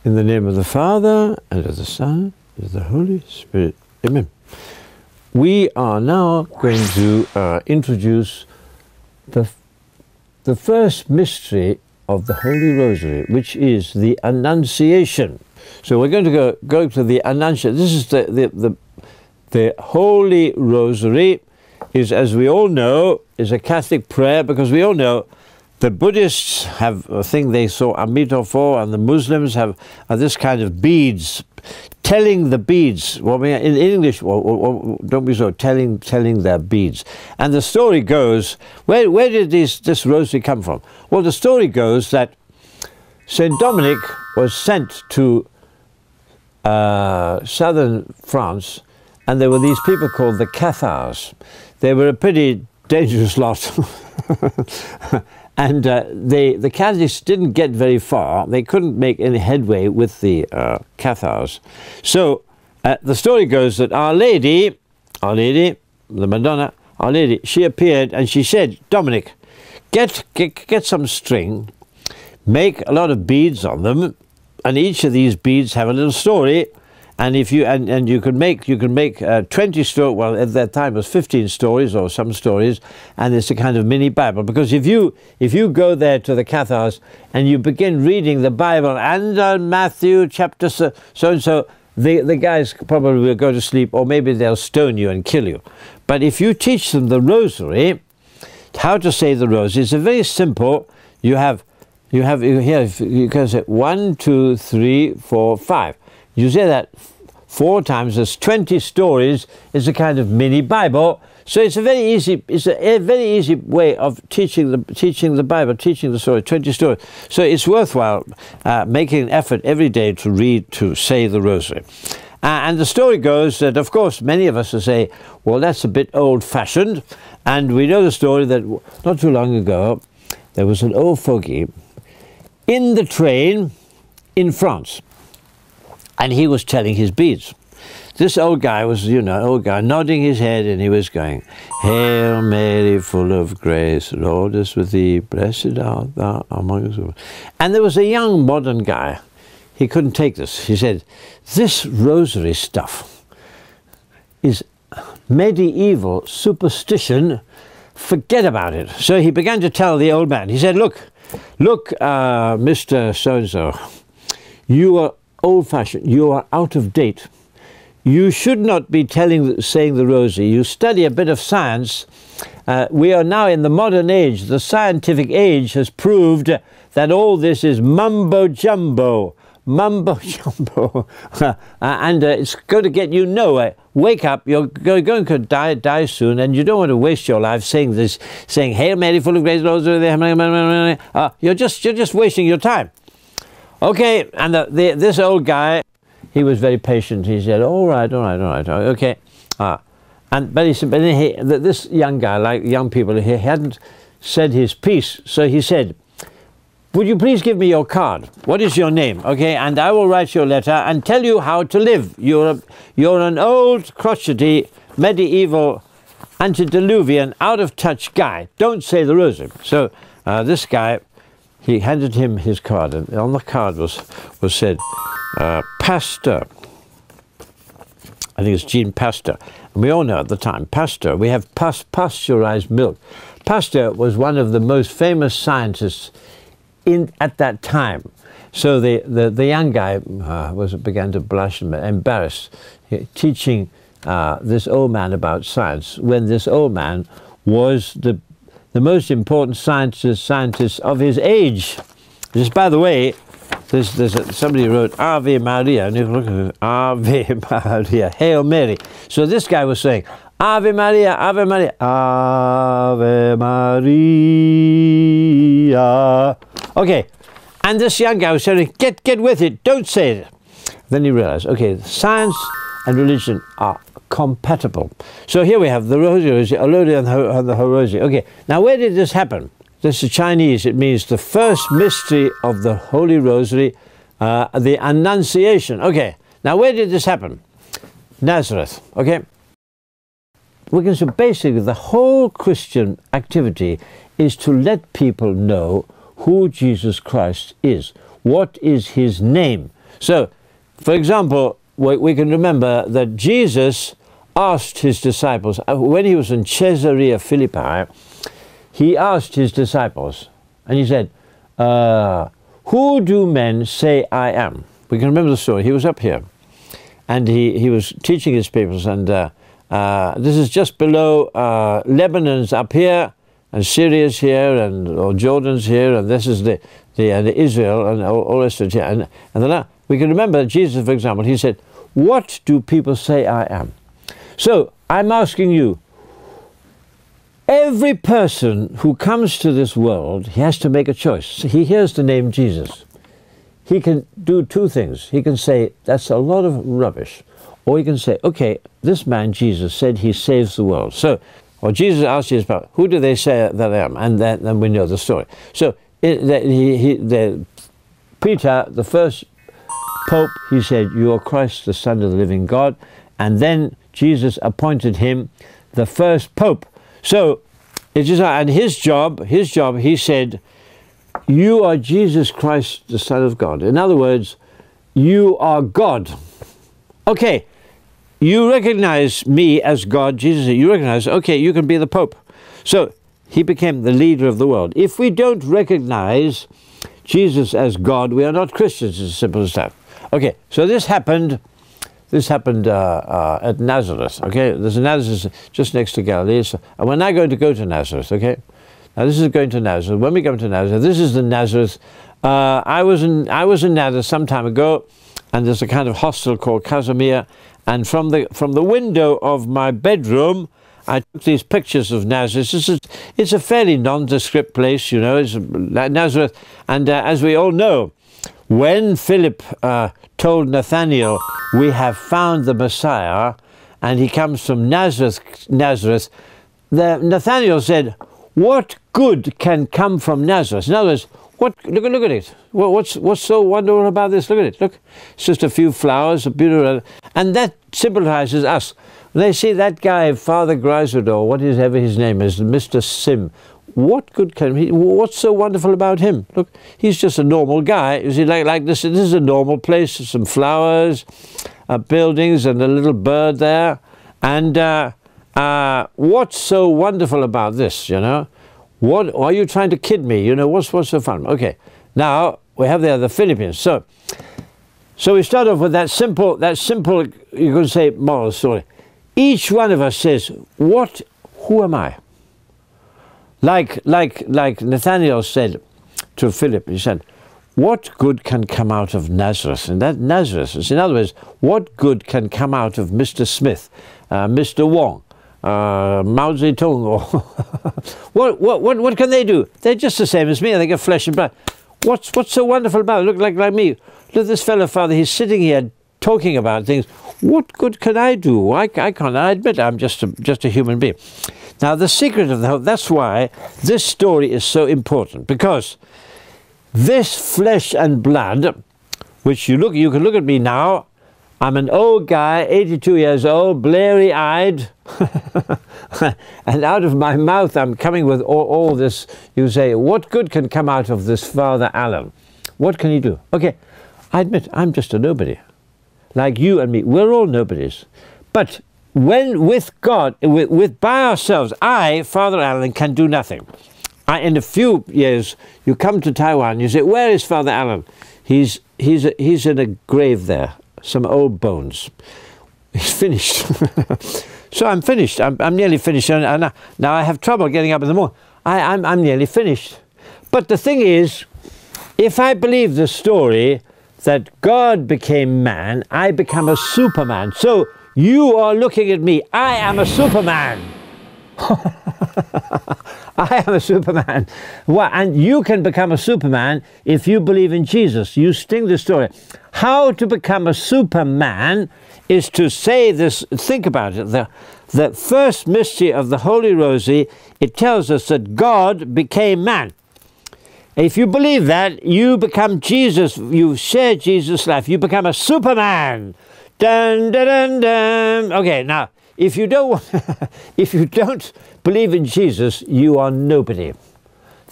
In the name of the Father, and of the Son, and of the Holy Spirit. Amen. We are now going to introduce the first mystery of the Holy Rosary, which is the Annunciation. So we're going to go to the Annunciation. This is the Holy Rosary, is, as we all know, is a Catholic prayer, because we all know the Buddhists have a thing they saw Amrita for, and the Muslims have this kind of beads, telling the beads. Well, in English, don't be so, telling their beads. And the story goes, where did this rosary come from? Well, the story goes that Saint Dominic was sent to southern France, and there were these people called the Cathars. They were a pretty dangerous lot. And the Catholics didn't get very far. They couldn't make any headway with the Cathars. So the story goes that Our Lady, the Madonna, Our Lady, she appeared and she said, Dominic, get some string, make a lot of beads on them, and each of these beads have a little story. And if you you can make 20 stories. Well, at that time it was 15 stories or some stories, and it's a kind of mini Bible. Because if you go there to the Cathars and you begin reading the Bible and Matthew chapter so and so, the guys probably will go to sleep, or maybe they'll stone you and kill you. But if you teach them the Rosary, how to say the Rosary, it's a very simple. You can say 1, 2, 3, 4, 5. You say that 4 times, there's 20 stories. It's a kind of mini Bible. So it's a very easy way of teaching the Bible, teaching the story, 20 stories. So it's worthwhile making an effort every day to say the Rosary. And the story goes that, of course, many of us will say, well, that's a bit old-fashioned. And we know the story that not too long ago, there was an old fogey in the train in France. And he was telling his beads. This old guy was, nodding his head, and he was going, Hail Mary, full of grace, the Lord is with thee, blessed art thou among us women. And there was a young modern guy. He couldn't take this. He said, this rosary stuff is medieval superstition. Forget about it. So he began to tell the old man. He said, look, Mr. So-and-so, you are old-fashioned, you are out of date. You should not be saying the Rosary. You study a bit of science. We are now in the modern age. The scientific age has proved that all this is mumbo-jumbo. Mumbo-jumbo. And it's going to get you nowhere. Wake up, you're going to die soon, and you don't want to waste your life saying Hail Mary, full of grace, Lord is with thee. You're just wasting your time. Okay, and this old guy, he was very patient. He said, all right, okay. But this young guy, like young people, he hadn't said his piece. So he said, would you please give me your card? What is your name? Okay, and I will write your letter and tell you how to live. You're an old, crotchety, medieval, antediluvian, out-of-touch guy. Don't say the Rosary. So this guy, he handed him his card, and on the card was said, Pasteur. I think it's Jean Pasteur. And we all know at the time, Pasteur, we have pasteurized milk. Pasteur was one of the most famous scientists at that time. So the young guy began to blush and embarrassed, teaching this old man about science, when this old man was the most important scientist of his age. Just by the way, somebody wrote Ave Maria, and you look at it, Ave Maria, Hail Mary. So this guy was saying, Ave Maria, Ave Maria, Ave Maria. Okay, and this young guy was saying, get with it, don't say it. Then he realized, okay, science and religion are compatible. So here we have the Rosary, and the Rosary. Okay, now where did this happen? This is Chinese. It means the first mystery of the Holy Rosary, the Annunciation. Okay, now where did this happen? Nazareth. Okay, we can say basically the whole Christian activity is to let people know who Jesus Christ is. What is his name? So, for example, we can remember that Jesus asked his disciples, when he was in Caesarea Philippi, he asked his disciples, and he said, who do men say I am? We can remember the story. He was up here, and he was teaching his people, and this is just below Lebanon's up here, and Syria's here, or Jordan's here, and this is the Israel, and all the rest of it here. And then we can remember Jesus, for example, he said, what do people say I am? So I'm asking you, every person who comes to this world, he has to make a choice. He hears the name Jesus. He can do two things. He can say, that's a lot of rubbish. Or he can say, okay, this man Jesus said he saves the world. So, or Jesus asked his about, who do they say that I am? And then we know the story. So Peter, the first Pope, he said, you are Christ, the Son of the living God. And then Jesus appointed him the first Pope. So, it's just, and his job, he said, you are Jesus Christ, the Son of God. In other words, you are God. Okay, you recognize me as God, Jesus, you recognize, okay, you can be the Pope. So, he became the leader of the world. If we don't recognize Jesus as God, we are not Christians, as simple as that. Okay, so this happened at Nazareth, okay? There's a Nazareth just next to Galilee, so, and we're now going to go to Nazareth, okay? Now this is going to Nazareth. When we come to Nazareth, this is the Nazareth. I was in Nazareth some time ago, and there's a kind of hostel called Casimir, and from the window of my bedroom, I took these pictures of Nazareth. It's a fairly nondescript place, you know, it's Nazareth, and as we all know, when Philip told Nathanael, we have found the Messiah, and he comes from Nazareth, Nathanael said, what good can come from Nazareth? In other words, look at it. What's so wonderful about this? Look at it. Look, it's just a few flowers, a beautiful, and that symbolizes us. When they see that guy, Father Griswold, or whatever his name is, Mr. Sim, what good can he? What's so wonderful about him? Look, he's just a normal guy. You see, like this. This is a normal place. Some flowers, buildings, and a little bird there. And what's so wonderful about this? You know, what are you trying to kid me? You know, what's so fun? Okay, now we have there the Philippines. So we start off with that simple. You could say moral story. Each one of us says, who am I? Like Nathanael said to Philip, he said, what good can come out of Nazareth? And that Nazareth is, in other words, what good can come out of Mr. Smith, Mr. Wong, Mao Zedong, or what can they do? They're just the same as me. They get flesh and blood. What's so wonderful about it? Look like me. Look at this fellow, Father. He's sitting here talking about things. What good can I do? I can't. I admit I'm just a human being. Now the secret of the whole, that's why this story is so important, because this flesh and blood, which you can look at me now, I'm an old guy, 82 years old, bleary-eyed, and out of my mouth I'm coming with all this. You say, what good can come out of this Father Alan? What can he do? Okay, I admit I'm just a nobody. Like you and me, we're all nobodies. But when with God, by ourselves, I, Father Alan, can do nothing. In a few years, you come to Taiwan, you say, where is Father Alan? He's in a grave there, some old bones. He's finished. So I'm finished. I'm nearly finished. And now I have trouble getting up in the morning. I'm nearly finished. But the thing is, if I believe the story that God became man, I become a Superman. So you are looking at me. I am a Superman. I am a Superman. Well, and you can become a Superman if you believe in Jesus. You sting the story. How to become a Superman is to say this, think about it. The first mystery of the Holy Rosary, it tells us that God became man. If you believe that, you become Jesus. You share Jesus' life. You become a Superman. Dun, dun, dun, dun. Okay, now, if you don't believe in Jesus, you are nobody.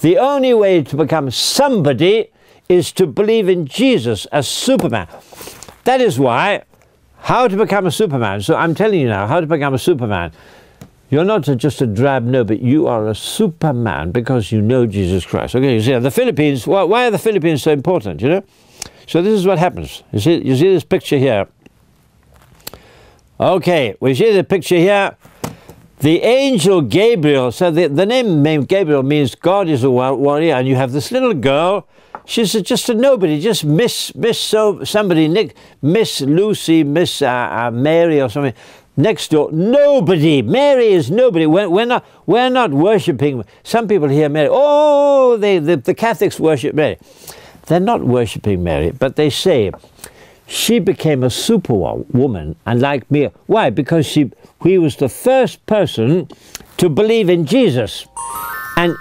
The only way to become somebody is to believe in Jesus as Superman. That is why, how to become a Superman. So I'm telling you now, how to become a Superman. You're not just a drab nobody, you are a Superman because you know Jesus Christ. Okay, you see, the Philippines, why are the Philippines so important, you know? So this is what happens. You see this picture here. Okay, we see the picture here. The angel Gabriel, so the name Gabriel means God is a warrior, and you have this little girl. She's just a nobody, just Miss somebody, Miss Lucy, Miss Mary or something. Next door, nobody. Mary is nobody. We're not worshipping. Some people hear Mary. Oh, the Catholics worship Mary. They're not worshipping Mary, but they say she became a superwoman, and like me. Why? Because she was the first person to believe in Jesus. And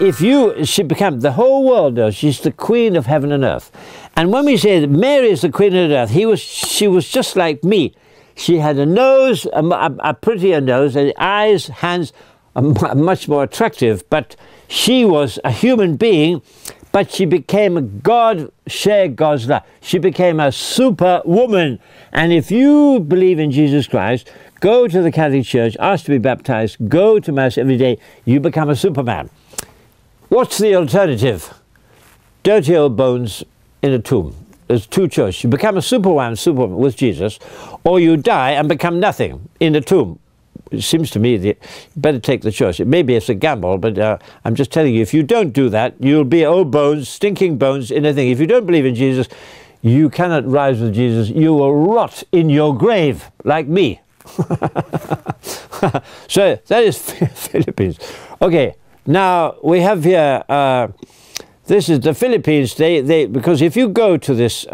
she became, the whole world knows she's the queen of heaven and earth. And when we say that Mary is the queen of earth, she was just like me. She had a nose, a prettier nose, and eyes, hands, much more attractive. But she was a human being, but she became a God, shared God's life. She became a superwoman. And if you believe in Jesus Christ, go to the Catholic Church, ask to be baptized, go to Mass every day, you become a Superman. What's the alternative? Dirty old bones in a tomb. There's two choices. You become a superwoman with Jesus, or you die and become nothing in a tomb. It seems to me that you better take the choice. Maybe it's a gamble, but I'm just telling you, if you don't do that, you'll be old bones, stinking bones in a thing. If you don't believe in Jesus, you cannot rise with Jesus. You will rot in your grave, like me. So that is Philippines. Okay, now we have here... this is the Philippines. Because if you go to this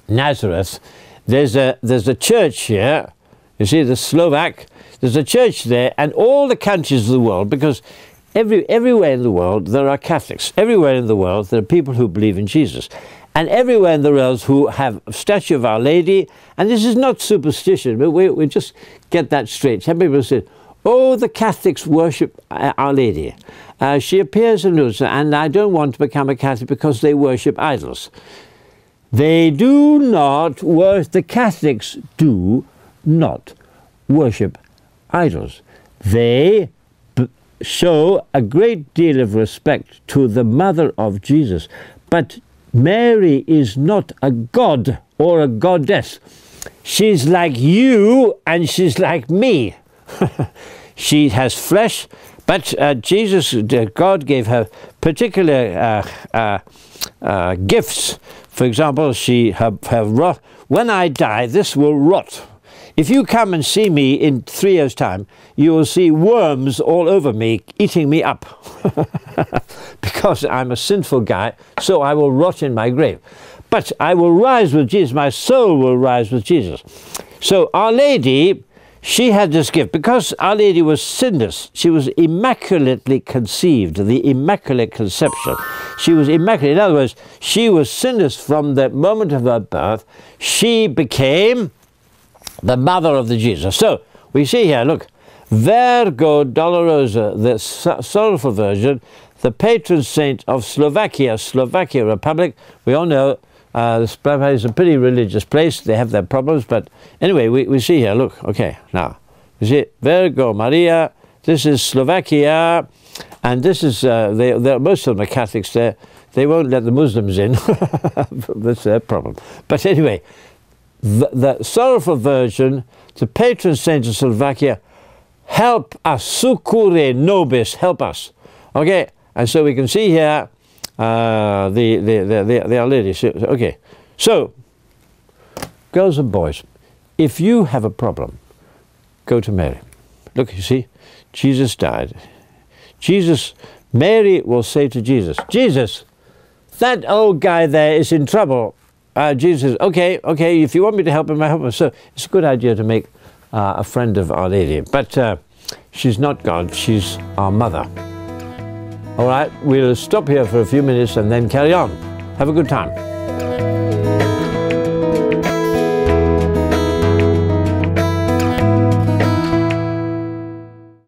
Nazareth, there's a church here. You see the Slovak. There's a church there, and all the countries of the world, because everywhere in the world there are Catholics. Everywhere in the world there are people who believe in Jesus, and everywhere in the world who have a statue of Our Lady. And this is not superstition, but we just get that straight. Some people say, "Oh, the Catholics worship Our Lady. She appears in Lucifer, and I don't want to become a Catholic because they worship idols." They do not worship, the Catholics do not worship idols. They show a great deal of respect to the mother of Jesus. But Mary is not a god or a goddess. She's like you and she's like me. She has flesh, but God gave her particular gifts. For example, her rot. When I die, this will rot. If you come and see me in 3 years' time, you will see worms all over me, eating me up. Because I'm a sinful guy, so I will rot in my grave. But I will rise with Jesus. My soul will rise with Jesus. So Our Lady, she had this gift. Because Our Lady was sinless, she was immaculately conceived, the Immaculate Conception. She was immaculate. In other words, she was sinless from the moment of her birth. She became the mother of the Jesus. So we see here, look, Virgo Dolorosa, the sorrowful Virgin, the patron saint of Slovakia Republic. We all know Slovakia is a pretty religious place. They have their problems, but anyway, we see here, look, okay, now, you see, Virgo Maria, this is Slovakia, and this is, most of them are Catholics there. They won't let the Muslims in. That's their problem. But anyway, the sorrowful Virgin, the patron saint of Slovakia, help us, succurre nobis, help us. Okay, and so we can see here the Our Lady. Okay, so girls and boys, if you have a problem, go to Mary. Look, you see, Jesus died. Mary will say to Jesus, "Jesus, that old guy there is in trouble." Jesus says, okay, if you want me to help him, I help him. So it's a good idea to make a friend of Our Lady. But she's not God, she's our mother. All right, we'll stop here for a few minutes and then carry on. Have a good time.